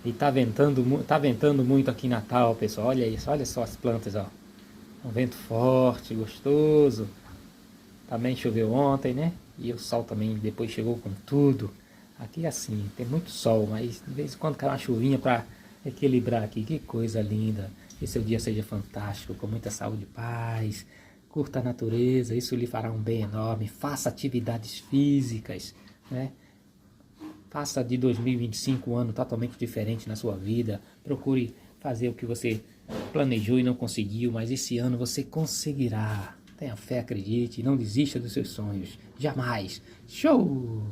E tá ventando muito aqui em Natal, pessoal. Olha isso, olha só as plantas, ó. Um vento forte, gostoso. Também choveu ontem, né? E o sol também depois chegou com tudo. Aqui é assim, tem muito sol, mas de vez em quando cai uma chuvinha para equilibrar aqui. Que coisa linda. Que seu dia seja fantástico, com muita saúde e paz. Curta a natureza, isso lhe fará um bem enorme. Faça atividades físicas, né? Faça de 2025 um ano totalmente diferente na sua vida. Procure fazer o que você planejou e não conseguiu, mas esse ano você conseguirá. Tenha fé, acredite, não desista dos seus sonhos. Jamais. Show!